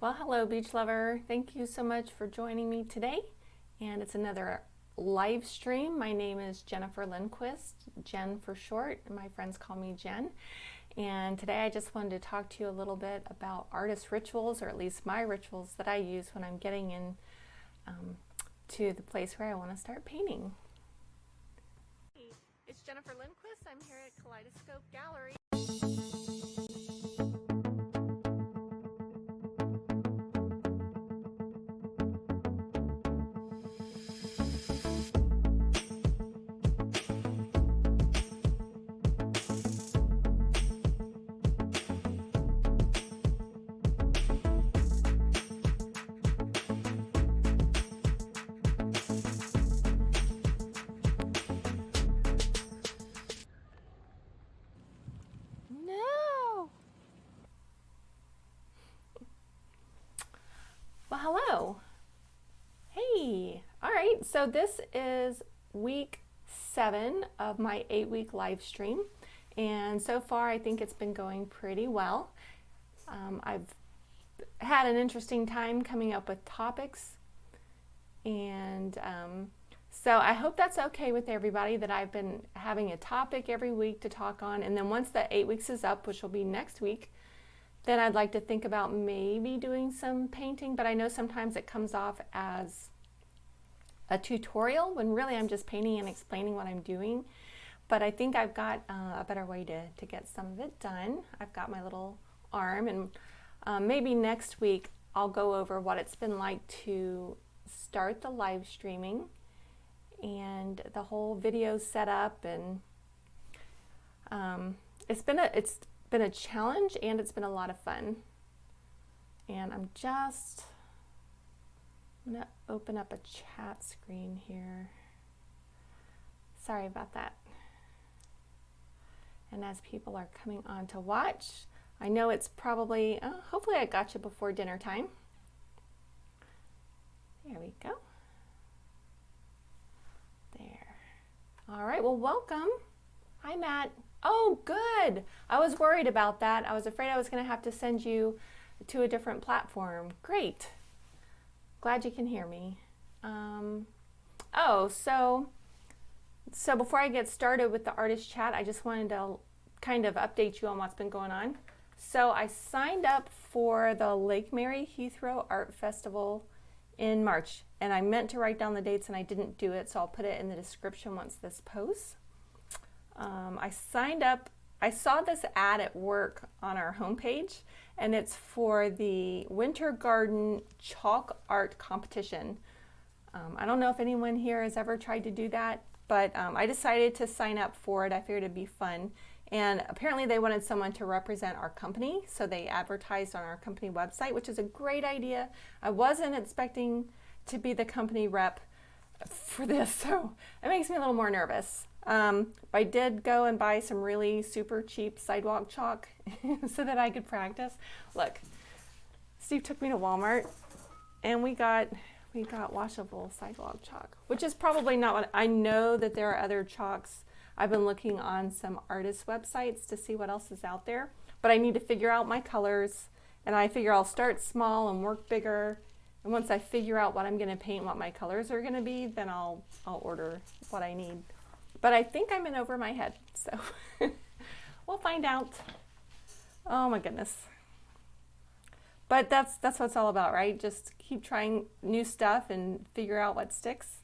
Well, hello, beach lover. Thank you so much for joining me today. And it's another live stream. My name is Jennifer Lindquist, Jen for short, and my friends call me Jen. And today I just wanted to talk to you a little bit about artist rituals, or at least my rituals that I use when I'm getting in to the place where I want to start painting. Hey, it's Jennifer Lindquist. I'm here at Kaleidoscope Gallery. No. Well, hello. Hey. All right. So this is week 7 of my 8-week live stream. And so far, I think it's been going pretty well. I've had an interesting time coming up with topics. And so I hope that's okay with everybody, that I've been having a topic every week to talk on. And then once the 8 weeks is up, which will be next week, then I'd like to think about maybe doing some painting. But I know sometimes it comes off as a tutorial when really I'm just painting and explaining what I'm doing. But I think I've got a better way to get some of it done. I've got my little arm, and maybe next week I'll go over what it's been like to start the live streaming and the whole video setup. And it's been a challenge, and it's been a lot of fun. And I'm gonna open up a chat screen here. Sorry about that. And as people are coming on to watch, I know it's probably, hopefully I got you before dinner time. There we go. There. All right, well, welcome. Hi, Matt. Oh, good. I was worried about that. I was afraid I was going to have to send you to a different platform. Great. Glad you can hear me. So before I get started with the artist chat, I just wanted to kind of update you on what's been going on. So I signed up for the Lake Mary Heathrow Art Festival in March, and I meant to write down the dates and I didn't do it, so I'll put it in the description once this posts. I signed up. I saw this ad at work on our homepage, and it's for the Winter Garden Chalk Art Competition. I don't know if anyone here has ever tried to do that, but I decided to sign up for it. I figured it'd be fun. And apparently they wanted someone to represent our company, so they advertised on our company website, which is a great idea. I wasn't expecting to be the company rep for this, so it makes me a little more nervous. I did go and buy some really super cheap Sidewalk Chalk so that I could practice. Look, Steve took me to Walmart, and we got washable Sidewalk Chalk, which is probably not what I know. That there are other chalks. I've been looking on some artist websites to see what else is out there, but I need to figure out my colors, and I figure I'll start small and work bigger. And once I figure out what I'm going to paint, what my colors are going to be, then I'll order what I need. But I think I'm in over my head, so we'll find out. Oh my goodness. But that's what it's all about, right? Just keep trying new stuff and figure out what sticks.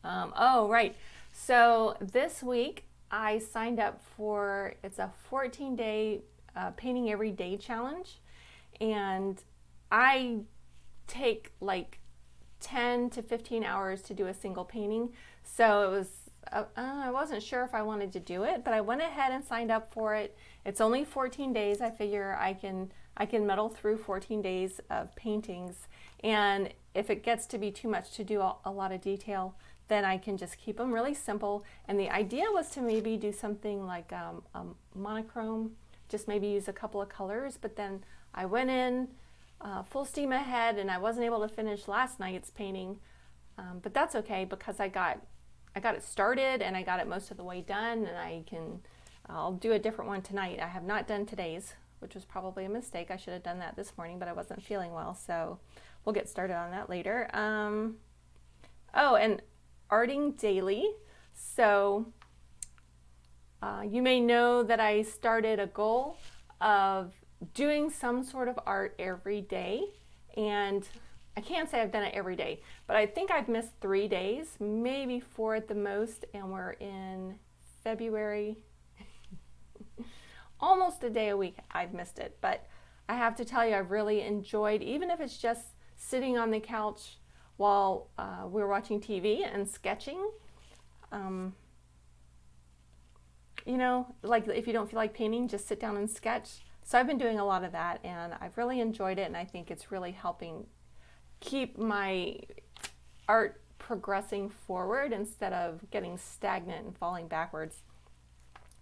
Oh, right. So this week I signed up for, it's a 14-day painting every day challenge. And I take like 10 to 15 hours to do a single painting. So it was, I wasn't sure if I wanted to do it, but I went ahead and signed up for it. It's only 14 days. I figure I can muddle through 14 days of paintings. And if it gets to be too much to do a lot of detail, then I can just keep them really simple. And the idea was to maybe do something like a monochrome, just maybe use a couple of colors. But then I went in full steam ahead, and I wasn't able to finish last night's painting. But that's okay, because I got it started and I got it most of the way done, and I'll do a different one tonight. I have not done today's, which was probably a mistake. I should have done that this morning, but I wasn't feeling well, so we'll get started on that later. Oh, and arting daily. So you may know that I started a goal of doing some sort of art every day, and I can't say I've done it every day, but I think I've missed 3 days, maybe 4 at the most, and we're in February. Almost a day a week I've missed it, but I have to tell you I've really enjoyed, even if it's just sitting on the couch while we're watching TV and sketching. You know, like if you don't feel like painting, just sit down and sketch. So I've been doing a lot of that, and I've really enjoyed it, and I think it's really helping keep my art progressing forward instead of getting stagnant and falling backwards.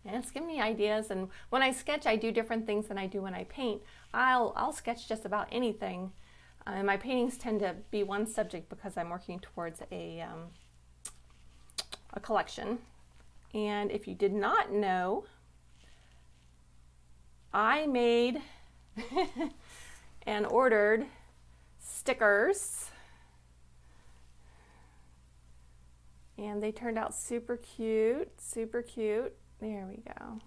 And it's giving me ideas, and when I sketch, I do different things than I do when I paint. I'll sketch just about anything. My paintings tend to be one subject because I'm working towards a collection. And if you did not know, I made and ordered stickers, and they turned out super cute, super cute. There we go.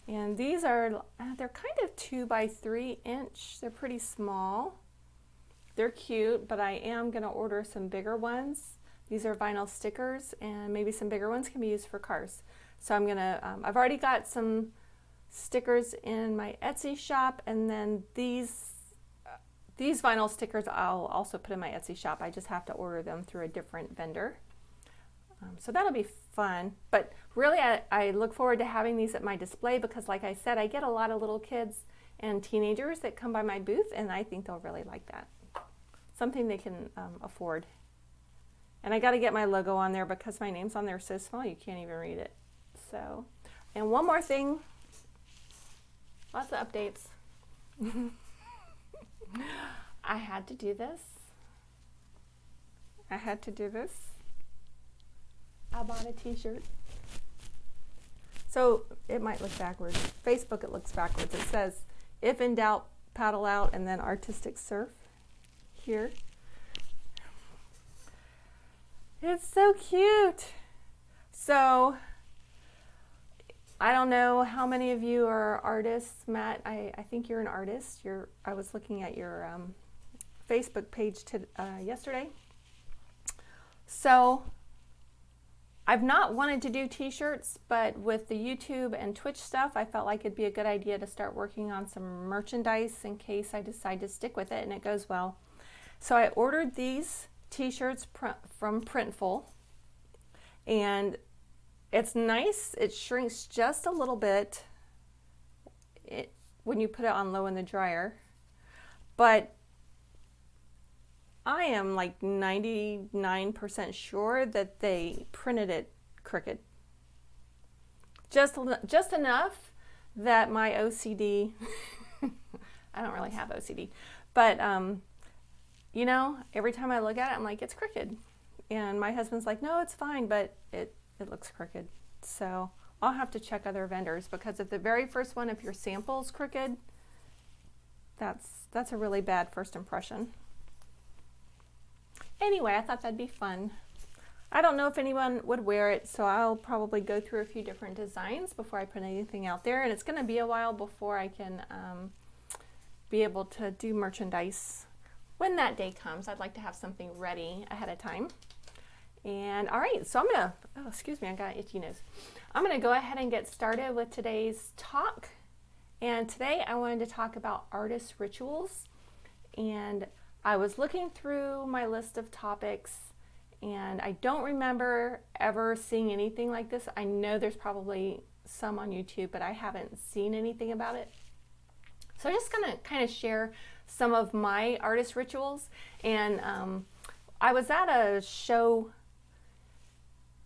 And these are, they're kind of 2 by 3 inch. They're pretty small. They're cute, but I am gonna order some bigger ones. These are vinyl stickers, and maybe some bigger ones can be used for cars. So I'm gonna, I've already got some stickers in my Etsy shop, and then these vinyl stickers I'll also put in my Etsy shop. I just have to order them through a different vendor. So that'll be fun. But really, I look forward to having these at my display because, like I said, I get a lot of little kids and teenagers that come by my booth, and I think they'll really like that. Something they can afford. And I got to get my logo on there because my name's on there so small you can't even read it. So, and one more thing. Lots of updates. I had to do this. I had to do this. I bought a t-shirt. So it might look backwards. Facebook, it looks backwards. It says, if in doubt, paddle out, and then artistic surf here. It's so cute. So I don't know how many of you are artists. Matt, I think you're an artist. I was looking at your Facebook page yesterday. So I've not wanted to do t-shirts, but with the YouTube and Twitch stuff, I felt like it'd be a good idea to start working on some merchandise in case I decide to stick with it and it goes well. So I ordered these t-shirts from Printful, and it's nice. It shrinks just a little bit when you put it on low in the dryer, but I am like 99% sure that they printed it crooked. Just enough that my OCD, I don't really have OCD, but you know, every time I look at it, I'm like, it's crooked. And my husband's like, no, it's fine, but it looks crooked. So I'll have to check other vendors, because if the very first one, if your sample's crooked, that's a really bad first impression. Anyway, I thought that'd be fun. I don't know if anyone would wear it, so I'll probably go through a few different designs before I put anything out there, and it's going to be a while before I can be able to do merchandise. When that day comes, I'd like to have something ready ahead of time. And all right, so I'm gonna, oh, excuse me, I got an itchy nose. I'm gonna go ahead and get started with today's talk. And today I wanted to talk about artist rituals. And I was looking through my list of topics, and I don't remember ever seeing anything like this. I know there's probably some on YouTube, but I haven't seen anything about it. So I'm just gonna kind of share some of my artist rituals. And I was at a show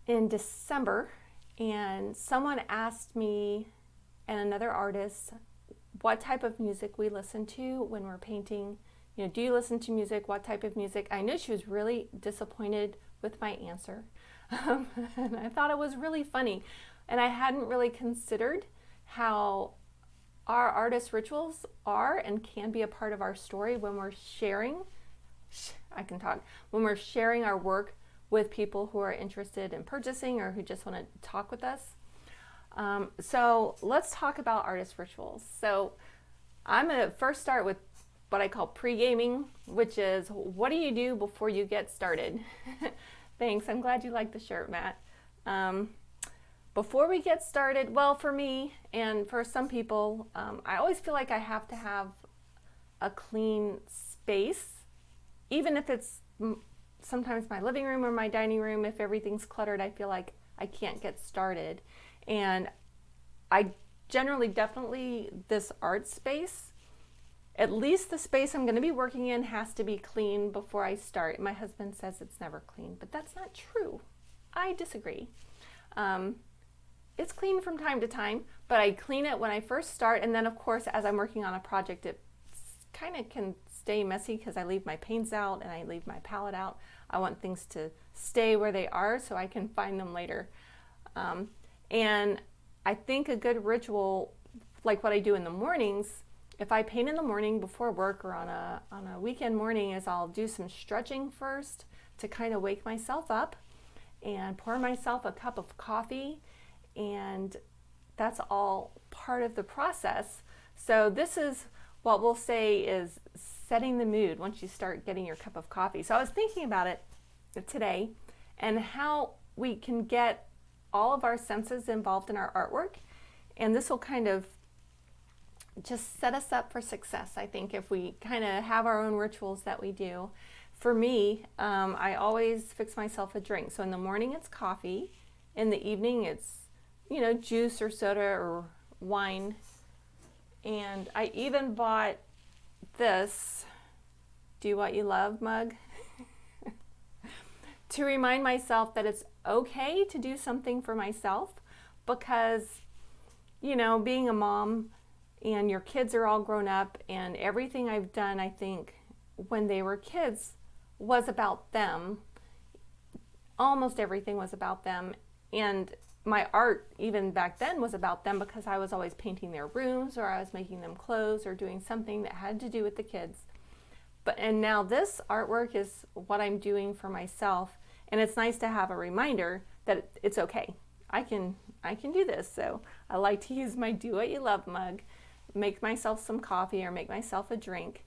in December, and someone asked me and another artist what type of music we listen to when we're painting. You know, do you listen to music? What type of music? I knew she was really disappointed with my answer. And I thought it was really funny. And I hadn't really considered how our artist rituals are and can be a part of our story when we're sharing, when we're sharing our work with people who are interested in purchasing or who just want to talk with us. So let's talk about artist rituals. So I'm going to first start with what I call pre-gaming, which is what do you do before you get started? Thanks, I'm glad you like the shirt, Matt. Before we get started, well, for me and for some people, I always feel like I have to have a clean space, even if it's sometimes my living room or my dining room. If everything's cluttered, I feel like I can't get started. And I generally, definitely, this art space, at least the space I'm going to be working in, has to be clean before I start. My husband says it's never clean, but that's not true. I disagree. It's clean from time to time, but I clean it when I first start, and then of course as I'm working on a project it kind of can stay messy because I leave my paints out and I leave my palette out. I want things to stay where they are so I can find them later. And I think a good ritual, like what I do in the mornings, if I paint in the morning before work or on a weekend morning, is I'll do some stretching first to kind of wake myself up and pour myself a cup of coffee, and that's all part of the process. So this is what we'll say is setting the mood once you start getting your cup of coffee. So I was thinking about it today and how we can get all of our senses involved in our artwork, and this will kind of just set us up for success, I think, if we kind of have our own rituals that we do. For me, I always fix myself a drink. So in the morning it's coffee, in the evening it's juice or soda or wine. And I even bought this Do What You Love mug to remind myself that it's okay to do something for myself, because being a mom and your kids are all grown up, and everything I've done, I think, when they were kids was about them. Almost everything was about them, and my art even back then was about them because I was always painting their rooms, or I was making them clothes, or doing something that had to do with the kids. And now this artwork is what I'm doing for myself, and it's nice to have a reminder that it's okay. I can do this. So I like to use my Do What You Love mug, make myself some coffee or make myself a drink.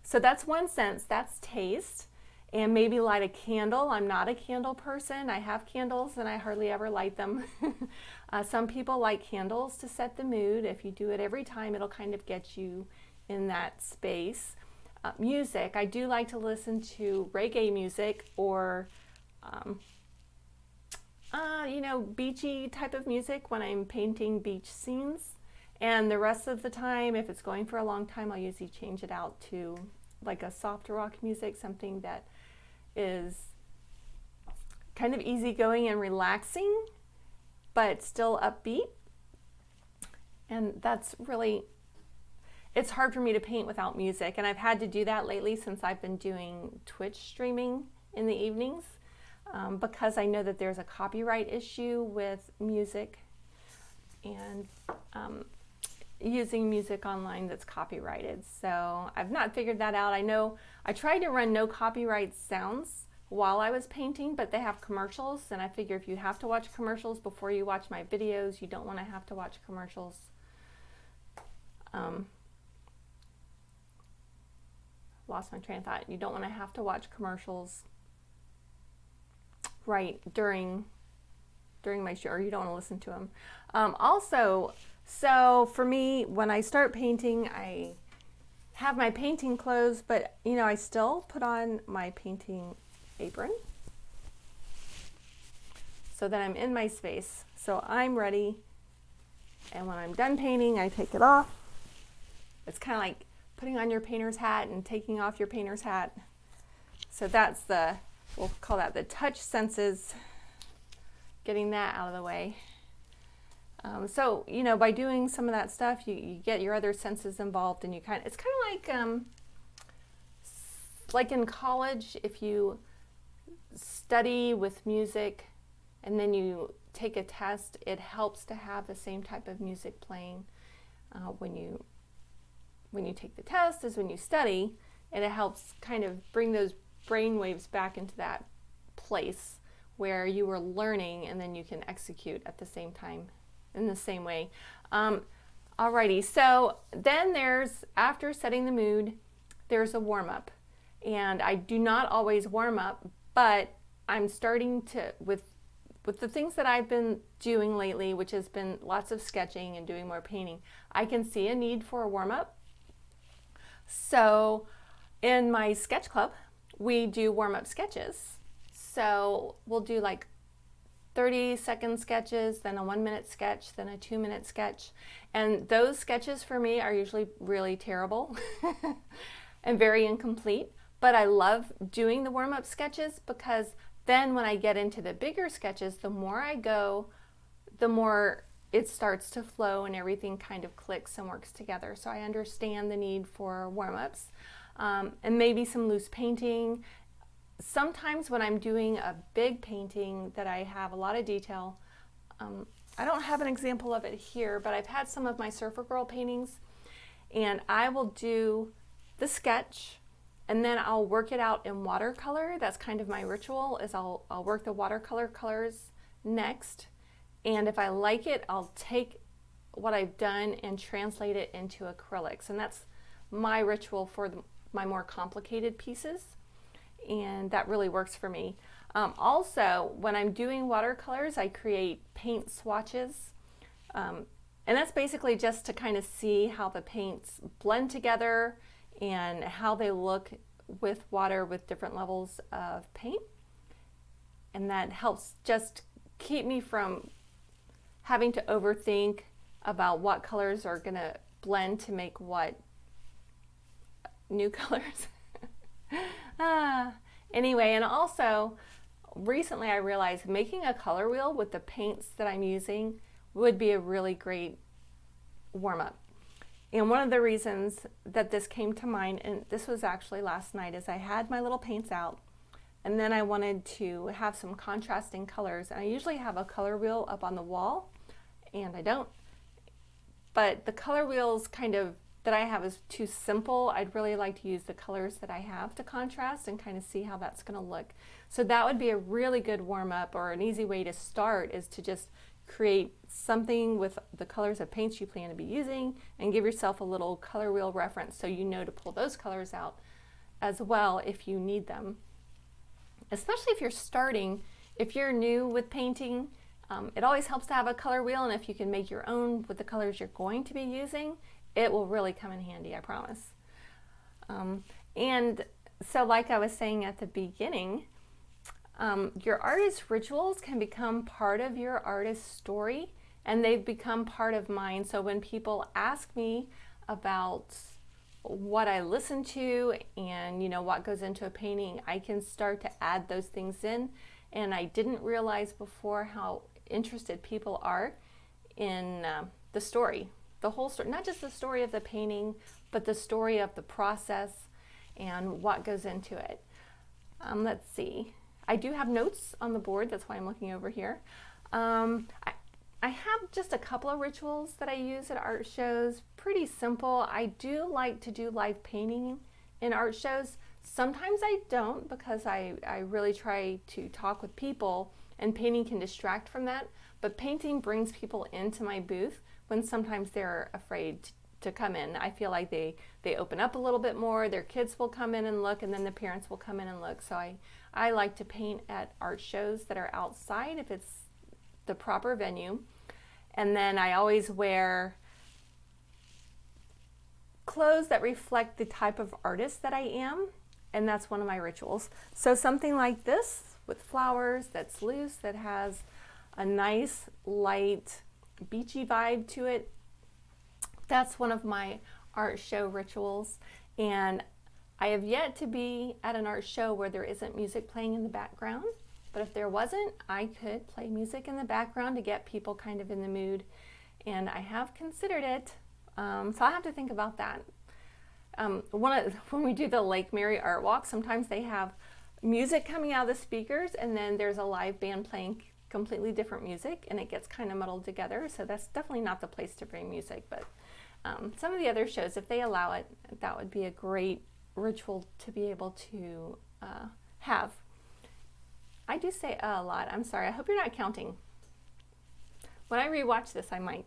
So that's one sense, that's taste. And maybe light a candle. I'm not a candle person. I have candles and I hardly ever light them. Some people like candles to set the mood. If you do it every time, it'll kind of get you in that space. Music, I do like to listen to reggae music or beachy type of music when I'm painting beach scenes. And the rest of the time, if it's going for a long time, I'll usually change it out to like a soft rock music, something that is kind of easygoing and relaxing, but still upbeat. And that's really, it's hard for me to paint without music, and I've had to do that lately since I've been doing Twitch streaming in the evenings, because I know that there's a copyright issue with music and using music online that's copyrighted. So I've not figured that out. I know I tried to run no copyright sounds while I was painting, but they have commercials, and I figure if you have to watch commercials before you watch my videos, you don't want to have to watch commercials. Lost my train of thought. You don't want to have to watch commercials right during my show, or you don't want to listen to them. Also, so for me, when I start painting, I have my painting clothes, but I still put on my painting apron so that I'm in my space. So I'm ready, and when I'm done painting, I take it off. It's kind of like putting on your painter's hat and taking off your painter's hat. So that's we'll call that the touch senses, getting that out of the way. So by doing some of that stuff, you get your other senses involved, and it's kind of like in college, if you study with music and then you take a test, it helps to have the same type of music playing. when you take the test, is when you study, and it helps kind of bring those brain waves back into that place where you were learning, and then you can execute at the same time in the same way. Alrighty, so then there's, after setting the mood, there's a warm-up. And I do not always warm up, but I'm starting to, with the things that I've been doing lately, which has been lots of sketching and doing more painting, I can see a need for a warm-up. So in my sketch club, we do warm-up sketches. So we'll do like 30-second sketches, then a 1-minute sketch, then a 2-minute sketch. And those sketches for me are usually really terrible and very incomplete. But I love doing the warm-up sketches, because then when I get into the bigger sketches, the more I go, the more it starts to flow and everything kind of clicks and works together. So I understand the need for warm-ups, and maybe some loose painting. Sometimes when I'm doing a big painting that I have a lot of detail, I don't have an example of it here, but I've had some of my Surfer Girl paintings, and I will do the sketch, and then I'll work it out in watercolor. That's kind of my ritual, is I'll work the watercolor colors next. And if I like it, I'll take what I've done and translate it into acrylics. And that's my ritual for my more complicated pieces. And that really works for me. Also, when I'm doing watercolors, I create paint swatches. And that's basically just to kind of see how the paints blend together and how they look with water with different levels of paint. And that helps just keep me from having to overthink about what colors are going to blend to make what new colors. Anyway, and also recently I realized making a color wheel with the paints that I'm using would be a really great warm-up. And one of the reasons that this came to mind, and this was actually last night, is I had my little paints out, and then I wanted to have some contrasting colors. And I usually have a color wheel up on the wall, and I don't. But the color wheels kind of that I have is too simple. I'd really like to use the colors that I have to contrast and kind of see how that's going to look. So that would be a really good warm-up, or an easy way to start, is to just create something with the colors of paints you plan to be using, and give yourself a little color wheel reference so you know to pull those colors out as well if you need them. Especially if you're starting, if you're new with painting, it always helps to have a color wheel, and if you can make your own with the colors you're going to be using, it will really come in handy, I promise. And so like I was saying at the beginning, your artist rituals can become part of your artist story, and they've become part of mine. So when people ask me about what I listen to and what goes into a painting, I can start to add those things in. And I didn't realize before how interested people are in the story, the whole story, not just the story of the painting, but the story of the process and what goes into it. Let's see. I do have notes on the board, that's why I'm looking over here. I have just a couple of rituals that I use at art shows, pretty simple. I do like to do live painting in art shows. Sometimes I don't, because I really try to talk with people, and painting can distract from that. But painting brings people into my booth when sometimes they're afraid to come in. I feel like they open up a little bit more, their kids will come in and look, and then the parents will come in and look. So I like to paint at art shows that are outside if it's the proper venue. And then I always wear clothes that reflect the type of artist that I am, and that's one of my rituals. So something like this with flowers, that's loose, that has a nice light beachy vibe to it, that's one of my art show rituals. And I have yet to be at an art show where there isn't music playing in the background, but if there wasn't, I could play music in the background to get people kind of in the mood, and I have considered it. So I have to think about that. When we do the Lake Mary art walk, sometimes they have music coming out of the speakers, and then there's a live band playing completely different music, and it gets kind of muddled together. So that's definitely not the place to bring music, but some of the other shows, if they allow it, that would be a great ritual to be able to have. I do say a lot. I'm sorry. I hope you're not counting. When I rewatch this, I might.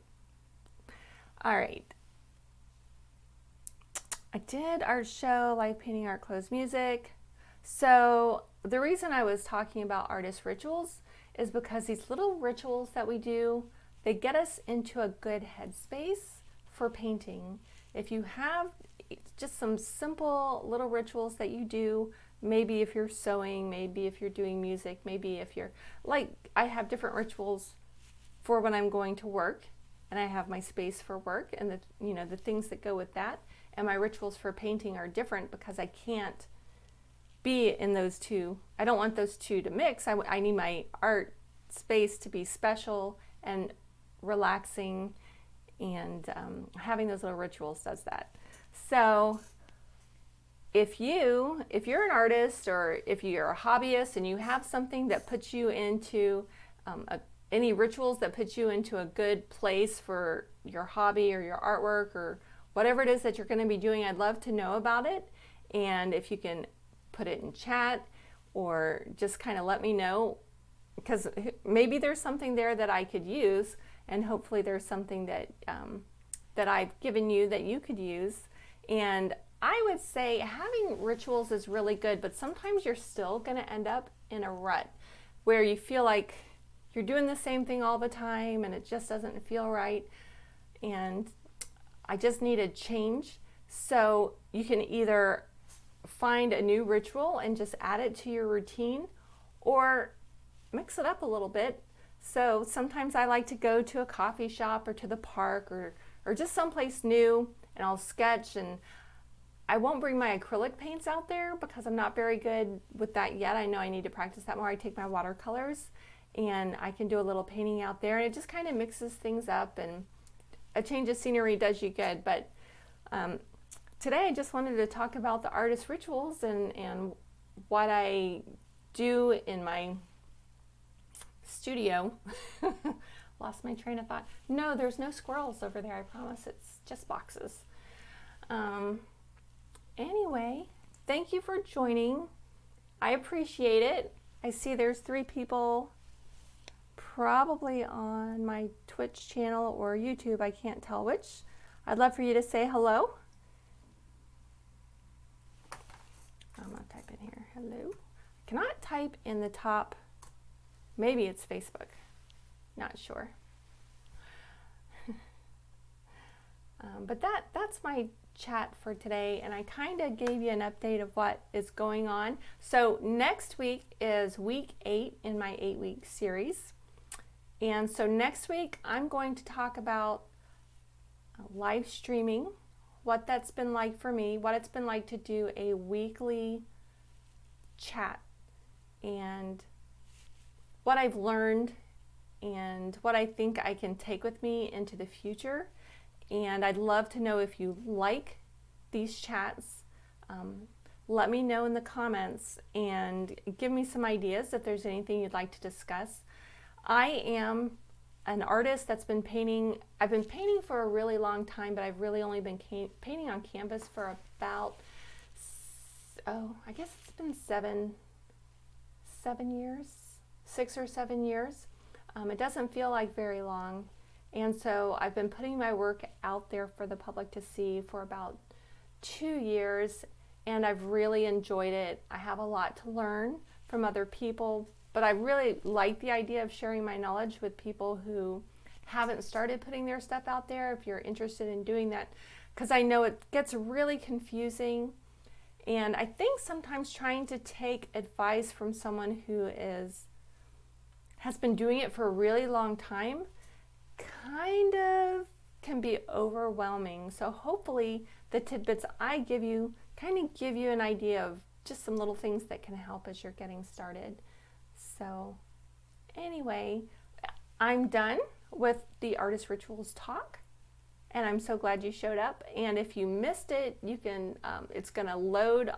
All right. I did art show, live painting, art, clothes, music. So the reason I was talking about artist rituals is because these little rituals that we do, they get us into a good headspace for painting. If you have just some simple little rituals that you do, maybe if you're sewing, maybe if you're doing music, maybe if you're like, I have different rituals for when I'm going to work, and I have my space for work and the things that go with that. And my rituals for painting are different because I can't be in those two. I don't want those two to mix. I need my art space to be special and relaxing, and having those little rituals does that. So if you're an artist, or if you're a hobbyist and you have something that puts you into any rituals that put you into a good place for your hobby or your artwork or whatever it is that you're going to be doing, I'd love to know about it. And if you can put it in chat or just kind of let me know, because maybe there's something there that I could use, and hopefully there's something that that I've given you that you could use. And I would say having rituals is really good, but sometimes you're still going to end up in a rut where you feel like you're doing the same thing all the time and it just doesn't feel right, and I just need a change. So you can either find a new ritual and just add it to your routine, or mix it up a little bit. So sometimes I like to go to a coffee shop or to the park or just someplace new, and I'll sketch. And I won't bring my acrylic paints out there because I'm not very good with that yet. I know I need to practice that more. I take my watercolors and I can do a little painting out there, and it just kind of mixes things up, and a change of scenery does you good. But today I just wanted to talk about the artist rituals and what I do in my studio. Lost my train of thought. No, there's no squirrels over there, I promise. It's just boxes. Anyway, thank you for joining. I appreciate it. I see there's 3 people probably on my Twitch channel or YouTube. I can't tell which. I'd love for you to say hello. I'm gonna type in here, hello. I cannot type in the top. Maybe it's Facebook. Not sure. But that's my chat for today, and I kind of gave you an update of what is going on. So next week is week 8 in my 8-week series. And so next week I'm going to talk about live streaming, what that's been like for me, what it's been like to do a weekly chat, and what I've learned and what I think I can take with me into the future. And I'd love to know if you like these chats. Let me know in the comments and give me some ideas if there's anything you'd like to discuss. I am an artist that's been painting. I've been painting for a really long time, but I've really only been painting on canvas for about, I guess it's been 7 years, 6 or 7 years. It doesn't feel like very long. And so I've been putting my work out there for the public to see for about 2 years, and I've really enjoyed it. I have a lot to learn from other people, but I really like the idea of sharing my knowledge with people who haven't started putting their stuff out there, if you're interested in doing that, because I know it gets really confusing. And I think sometimes trying to take advice from someone who has been doing it for a really long time kind of can be overwhelming. So hopefully the tidbits I give you kind of give you an idea of just some little things that can help as you're getting started. So anyway, I'm done with the Artist Rituals talk, and I'm so glad you showed up. And if you missed it, you can it's gonna load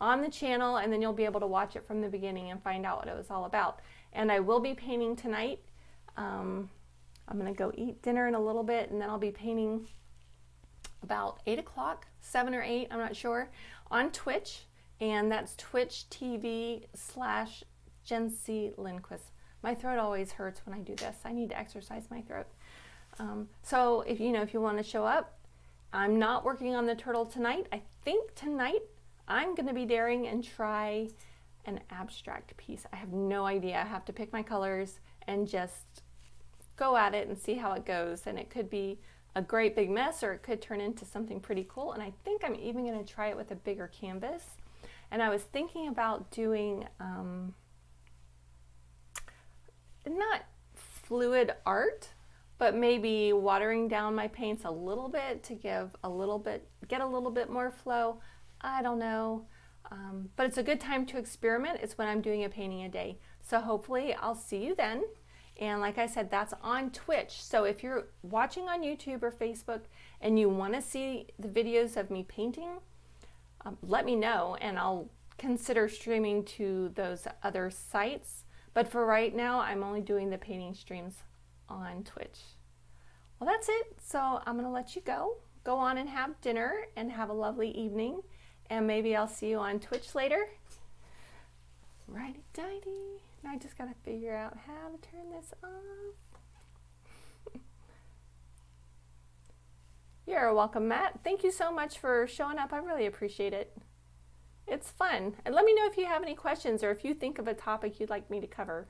on the channel, and then you'll be able to watch it from the beginning and find out what it was all about. And I will be painting tonight. I'm gonna go eat dinner in a little bit, and then I'll be painting about 8 o'clock, 7 or 8, I'm not sure, on Twitch. And that's Twitch TV/Jency Lindquist. My throat always hurts when I do this. I need to exercise my throat. So if you want to show up, I'm not working on the turtle tonight. I think tonight I'm going to be daring and try an abstract piece. I have no idea. I have to pick my colors and just go at it and see how it goes. And it could be a great big mess, or it could turn into something pretty cool. And I think I'm even going to try it with a bigger canvas. And I was thinking about doing not fluid art, but maybe watering down my paints a little bit to get a little bit more flow. I don't know. But it's a good time to experiment. It's when I'm doing a painting a day. So hopefully I'll see you then. And like I said, that's on Twitch. So if you're watching on YouTube or Facebook and you want to see the videos of me painting, let me know and I'll consider streaming to those other sites. But for right now, I'm only doing the painting streams on Twitch. Well, that's it. So I'm going to let you go. Go on and have dinner and have a lovely evening. And maybe I'll see you on Twitch later. Righty-tighty. Now I just got to figure out how to turn this off. You're welcome, Matt. Thank you so much for showing up. I really appreciate it. It's fun. And let me know if you have any questions or if you think of a topic you'd like me to cover.